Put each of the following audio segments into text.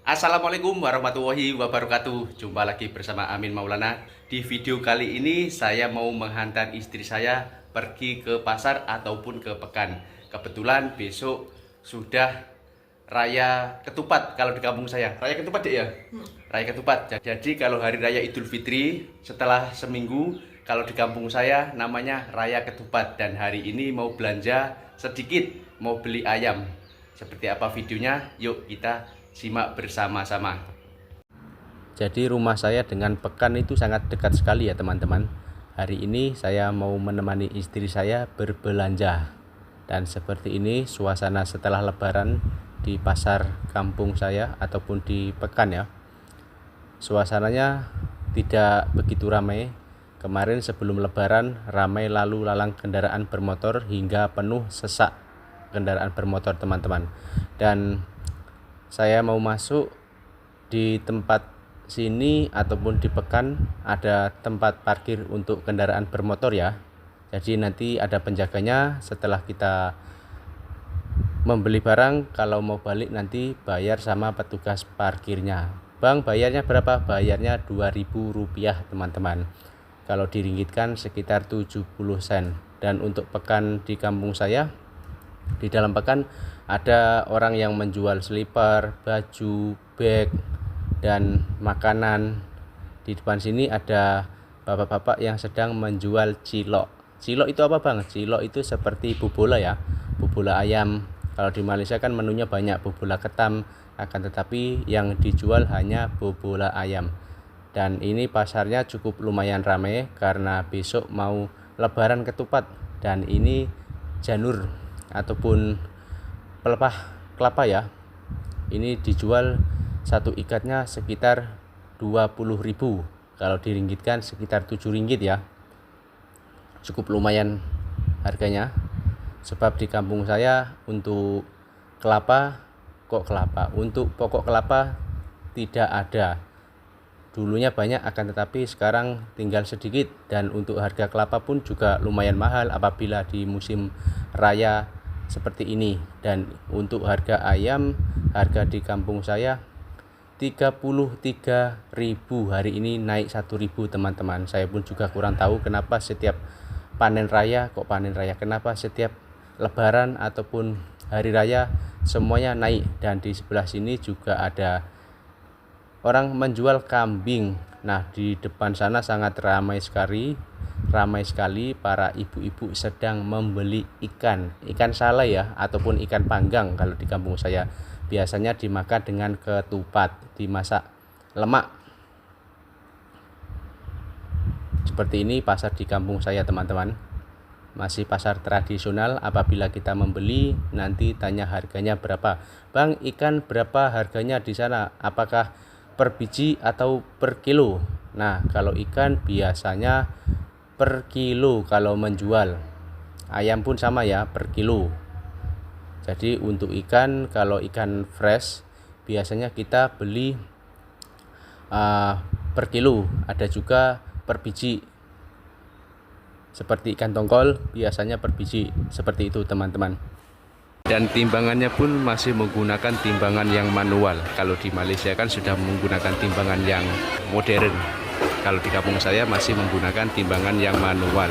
Assalamualaikum warahmatullahi wabarakatuh. Jumpa lagi bersama Amin Maulana. Di video kali ini saya mau menghantar istri saya pergi ke pasar ataupun ke pekan. Kebetulan besok sudah Raya Ketupat kalau di kampung saya. Raya Ketupat deh ya? Raya Ketupat. Jadi kalau hari Raya Idul Fitri setelah seminggu, kalau di kampung saya namanya Raya Ketupat. Dan hari ini mau belanja sedikit, mau beli ayam. Seperti apa videonya? Yuk kita simak bersama-sama. Jadi rumah saya dengan pekan itu sangat dekat sekali ya teman-teman. Hari ini saya mau menemani istri saya berbelanja. Dan seperti ini suasana setelah lebaran di pasar kampung saya ataupun di pekan ya. Suasananya tidak begitu ramai. Kemarin sebelum lebaran ramai lalu lalang kendaraan bermotor hingga penuh sesak kendaraan bermotor teman-teman. Dan saya mau masuk di tempat sini ataupun di pekan ada tempat parkir untuk kendaraan bermotor ya. Jadi nanti ada penjaganya setelah kita membeli barang. Kalau mau balik nanti bayar sama petugas parkirnya. Bang, bayarnya berapa? Bayarnya Rp2.000 teman-teman. Kalau diringgitkan sekitar 70 sen. Dan untuk pekan di kampung saya, di dalam pekan ada orang yang menjual slipper, baju, bag, dan makanan. Di depan sini ada bapak-bapak yang sedang menjual cilok. Cilok itu apa bang? Cilok itu seperti bubola ya, bubola ayam. Kalau di Malaysia kan menunya banyak, bubola ketam, akan tetapi yang dijual hanya bubola ayam. Dan ini pasarnya cukup lumayan ramai karena besok mau lebaran ketupat. Dan ini janur ataupun pelepah kelapa ya. Ini dijual satu ikatnya sekitar 20.000. Kalau diringgitkan sekitar 7 ringgit ya. Cukup lumayan harganya. Sebab di kampung saya untuk kelapa, untuk pokok kelapa tidak ada. Dulunya banyak akan tetapi sekarang tinggal sedikit. Dan untuk harga kelapa pun juga lumayan mahal apabila di musim raya seperti ini. Dan untuk harga ayam, harga di kampung saya 33.000. Hari ini naik 1.000 teman-teman. Saya pun juga kurang tahu kenapa setiap panen raya, kenapa setiap lebaran ataupun hari raya semuanya naik. Dan di sebelah sini juga ada orang menjual kambing. Nah, di depan sana sangat ramai sekali para ibu-ibu sedang membeli ikan salai ya, ataupun ikan panggang kalau di kampung saya. Biasanya dimakan dengan ketupat, dimasak lemak. Seperti ini pasar di kampung saya teman-teman. Masih pasar tradisional. Apabila kita membeli nanti tanya harganya berapa. Bang, ikan berapa harganya di sana? Apakah per biji atau per kilo? Nah, kalau ikan biasanya per kilo kalau menjual. Ayam pun sama ya, per kilo. Jadi untuk ikan, kalau ikan fresh biasanya kita beli per kilo. Ada juga per biji. Seperti ikan tongkol biasanya per biji. Seperti itu teman-teman. Dan timbangannya pun masih menggunakan timbangan yang manual. Kalau di Malaysia kan sudah menggunakan timbangan yang modern. Kalau di kampung saya masih menggunakan timbangan yang manual.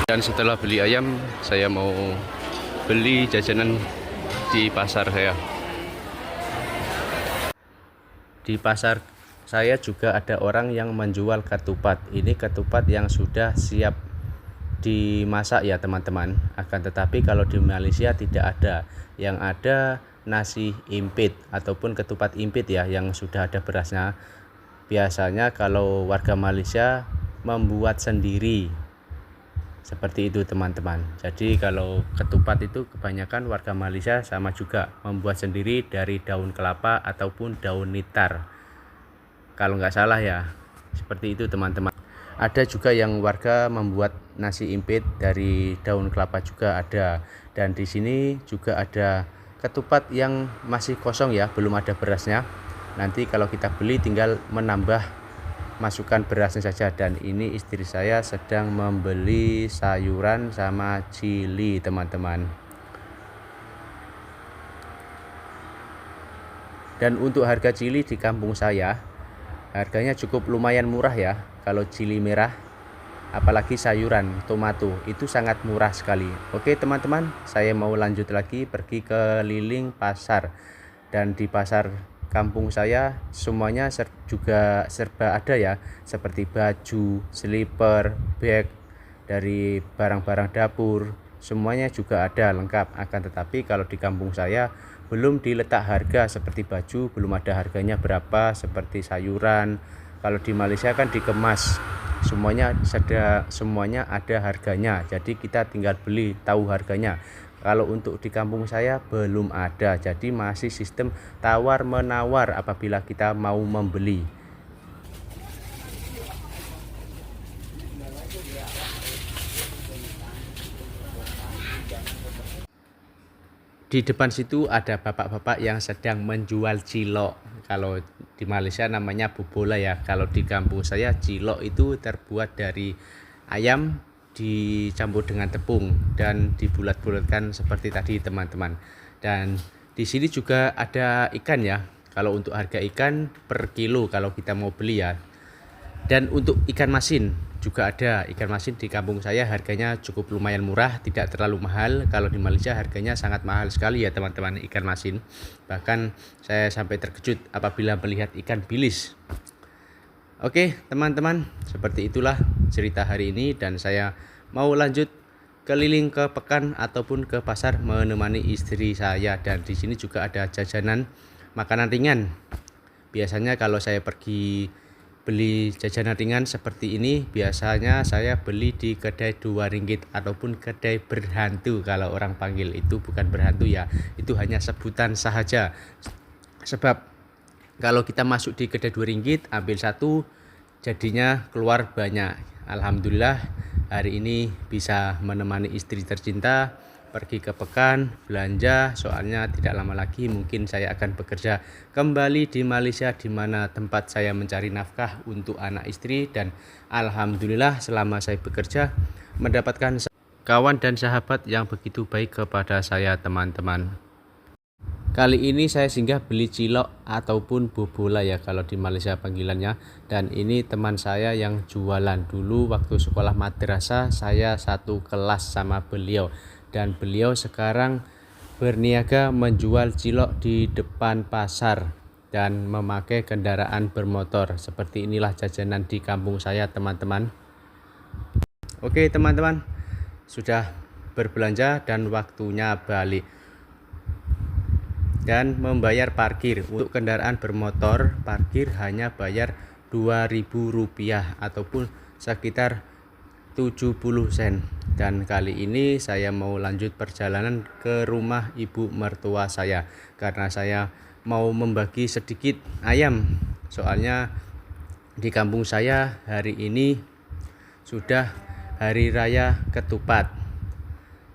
Dan setelah beli ayam, saya mau beli jajanan di pasar saya. Di pasar saya juga ada orang yang menjual ketupat. Ini ketupat yang sudah siap dimasak ya teman-teman. Akan tetapi kalau di Malaysia tidak ada. Yang ada nasi impit ataupun ketupat impit ya, yang sudah ada berasnya. Biasanya kalau warga Malaysia membuat sendiri. Seperti itu teman-teman. Jadi kalau ketupat itu kebanyakan warga Malaysia sama juga membuat sendiri dari daun kelapa ataupun daun nitar. Kalau nggak salah ya. Seperti itu teman-teman. Ada juga yang warga membuat nasi impit dari daun kelapa juga ada. Dan di sini juga ada ketupat yang masih kosong ya, belum ada berasnya. Nanti kalau kita beli tinggal menambah, masukkan berasnya saja. Dan ini istri saya sedang membeli sayuran sama cili teman-teman. Dan untuk harga cili di kampung saya, harganya cukup lumayan murah ya. Kalau cili merah, apalagi sayuran, tomato, itu sangat murah sekali. Oke teman-teman, saya mau lanjut lagi pergi keliling pasar. Dan di pasar kampung saya semuanya juga serba ada ya, seperti baju, slipper, bag, dari barang-barang dapur, semuanya juga ada lengkap. Akan tetapi kalau di kampung saya belum diletak harga, seperti baju belum ada harganya berapa, seperti sayuran. Kalau di Malaysia kan dikemas, semuanya ada harganya, jadi kita tinggal beli tahu harganya. Kalau untuk di kampung saya belum ada, jadi masih sistem tawar menawar apabila kita mau membeli. Di depan situ ada bapak-bapak yang sedang menjual cilok. Kalau di Malaysia namanya bobola ya. Kalau di kampung saya cilok itu terbuat dari ayam dicampur dengan tepung dan dibulat-bulatkan seperti tadi teman-teman. Dan di sini juga ada ikan ya. Kalau untuk harga ikan per kilo kalau kita mau beli ya. Dan untuk ikan masin juga ada. Ikan masin di kampung saya harganya cukup lumayan murah, tidak terlalu mahal. Kalau di Malaysia harganya sangat mahal sekali ya teman-teman, ikan masin. Bahkan saya sampai terkejut apabila melihat ikan bilis. Oke teman-teman, seperti itulah cerita hari ini, dan saya mau lanjut keliling ke pekan ataupun ke pasar menemani istri saya. Dan di sini juga ada jajanan makanan ringan. Biasanya kalau saya pergi beli jajanan ringan seperti ini, biasanya saya beli di kedai 2 ringgit ataupun kedai berhantu. Kalau orang panggil itu bukan berhantu ya, itu hanya sebutan saja. Sebab kalau kita masuk di kedai 2 ringgit, ambil satu, jadinya keluar banyak. Alhamdulillah hari ini bisa menemani istri tercinta pergi ke pekan belanja, soalnya tidak lama lagi mungkin saya akan bekerja kembali di Malaysia, di mana tempat saya mencari nafkah untuk anak istri. Dan alhamdulillah selama saya bekerja mendapatkan kawan dan sahabat yang begitu baik kepada saya teman-teman. Kali ini saya singgah beli cilok ataupun bobola ya kalau di Malaysia panggilannya. Dan ini teman saya yang jualan. Dulu waktu sekolah madrasah saya satu kelas sama beliau. Dan beliau sekarang berniaga menjual cilok di depan pasar dan memakai kendaraan bermotor. Seperti inilah jajanan di kampung saya teman-teman. Oke teman-teman, sudah berbelanja dan waktunya balik dan membayar parkir. Untuk kendaraan bermotor parkir hanya bayar Rp2.000 ataupun sekitar 70 sen. Dan kali ini saya mau lanjut perjalanan ke rumah ibu mertua saya karena saya mau membagi sedikit ayam. Soalnya di kampung saya hari ini sudah hari raya ketupat.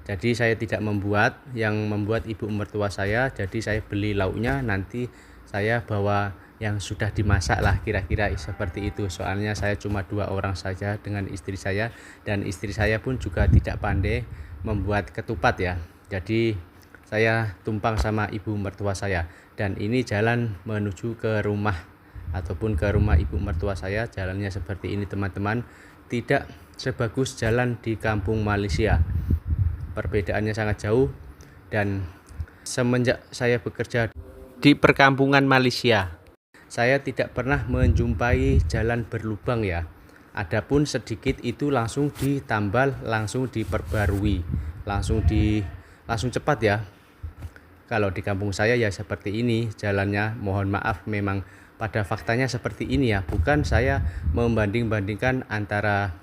Jadi saya tidak membuat, yang membuat ibu mertua saya. Jadi saya beli lauknya, nanti saya bawa yang sudah dimasak lah, kira-kira seperti itu. Soalnya saya cuma 2 orang saja dengan istri saya, dan istri saya pun juga tidak pandai membuat ketupat ya. Jadi saya tumpang sama ibu mertua saya. Dan ini jalan menuju ke rumah ataupun ke rumah ibu mertua saya. Jalannya seperti ini teman-teman, tidak sebagus jalan di kampung Malaysia. Perbedaannya sangat jauh. Dan semenjak saya bekerja di perkampungan Malaysia, saya tidak pernah menjumpai jalan berlubang ya. Adapun sedikit itu langsung ditambal, langsung diperbarui, langsung cepat ya. Kalau di kampung saya ya seperti ini jalannya. Mohon maaf, memang pada faktanya seperti ini ya. Bukan saya membanding-bandingkan antara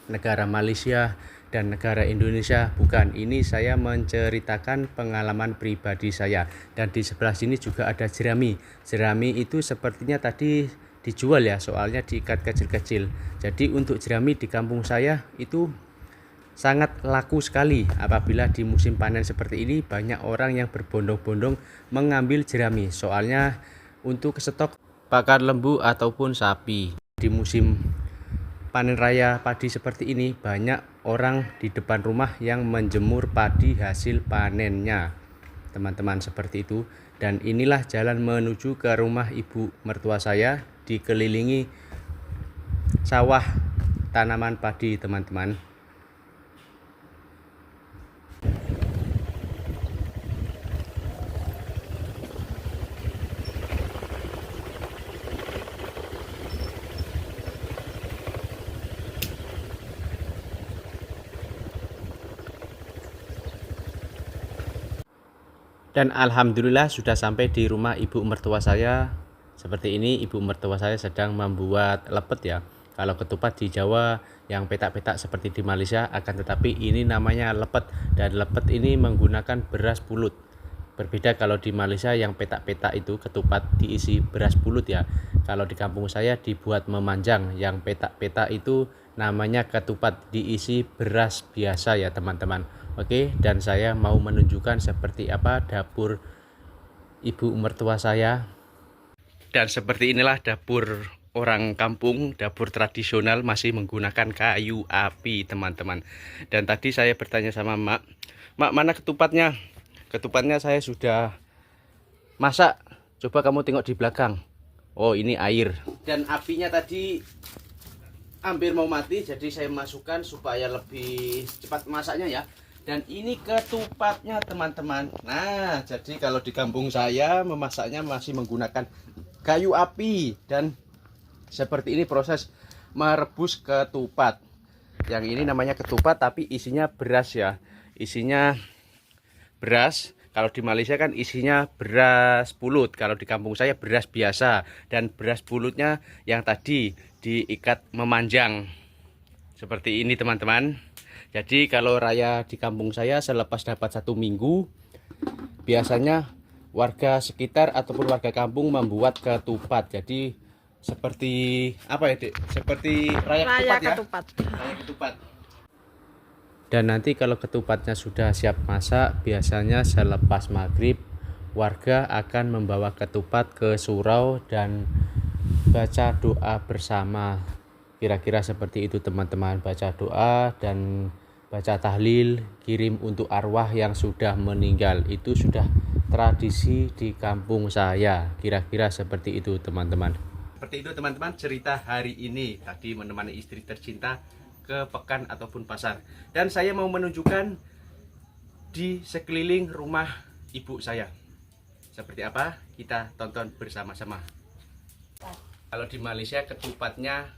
negara Malaysia dan negara Indonesia, bukan. Ini saya menceritakan pengalaman pribadi saya. Dan di sebelah sini juga ada jerami. Jerami itu sepertinya tadi dijual ya, soalnya diikat kecil-kecil. Jadi untuk jerami di kampung saya itu sangat laku sekali. Apabila di musim panen seperti ini, banyak orang yang berbondong-bondong mengambil jerami. Soalnya untuk stok pakan lembu ataupun sapi. Di musim panen raya padi seperti ini, banyak orang di depan rumah yang menjemur padi hasil panennya, teman-teman, seperti itu. Dan inilah jalan menuju ke rumah ibu mertua saya, dikelilingi sawah tanaman padi teman-teman. Dan alhamdulillah sudah sampai di rumah ibu mertua saya. Seperti ini, ibu mertua saya sedang membuat lepet ya. Kalau ketupat di Jawa yang petak-petak seperti di Malaysia, akan tetapi ini namanya lepet. Dan lepet ini menggunakan beras pulut. Berbeda kalau di Malaysia yang petak-petak itu ketupat diisi beras pulut ya. Kalau di kampung saya dibuat memanjang, yang petak-petak itu namanya ketupat diisi beras biasa ya teman-teman. Oke, dan saya mau menunjukkan seperti apa dapur ibu mertua saya. Dan seperti inilah dapur orang kampung, dapur tradisional masih menggunakan kayu api teman-teman. Dan tadi saya bertanya sama Mak, mana ketupatnya? Ketupatnya saya sudah masak, coba kamu tengok di belakang. Oh, ini air. Dan apinya tadi hampir mau mati, jadi saya masukkan supaya lebih cepat masaknya ya. Dan ini ketupatnya teman-teman. Nah, jadi kalau di kampung saya memasaknya masih menggunakan kayu api. Dan seperti ini proses merebus ketupat. Yang ini namanya ketupat tapi isinya beras ya. Isinya beras. Kalau di Malaysia kan isinya beras pulut. Kalau di kampung saya beras biasa. Dan beras pulutnya yang tadi diikat memanjang. Seperti ini teman-teman. Jadi kalau raya di kampung saya selepas dapat 1 minggu, biasanya warga sekitar ataupun warga kampung membuat ketupat. Jadi seperti apa ya Dek? Seperti raya ketupat ya? Raya ketupat. Dan nanti kalau ketupatnya sudah siap masak, biasanya selepas maghrib warga akan membawa ketupat ke surau dan baca doa bersama. Kira-kira seperti itu teman-teman, baca doa dan baca tahlil, kirim untuk arwah yang sudah meninggal. Itu sudah tradisi di kampung saya. Kira-kira seperti itu teman-teman. Seperti itu teman-teman cerita hari ini. Tadi menemani istri tercinta ke pekan ataupun pasar. Dan saya mau menunjukkan di sekeliling rumah ibu saya. Seperti apa? Kita tonton bersama-sama. Kalau di Malaysia ketupatnya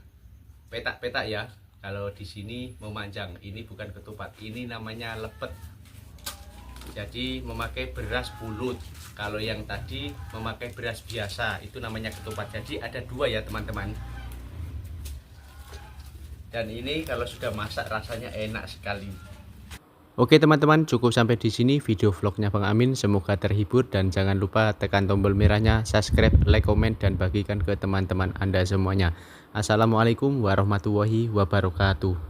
petak-petak ya. Kalau di sini memanjang. Ini bukan ketupat, ini namanya lepet. Jadi memakai beras pulut. Kalau yang tadi memakai beras biasa, itu namanya ketupat. Jadi ada 2 ya teman-teman. Dan ini kalau sudah masak rasanya enak sekali. Oke teman-teman, cukup sampai di sini video vlognya Bang Amin. Semoga terhibur dan jangan lupa tekan tombol merahnya, subscribe, like, komen, dan bagikan ke teman-teman Anda semuanya. Assalamualaikum warahmatullahi wabarakatuh.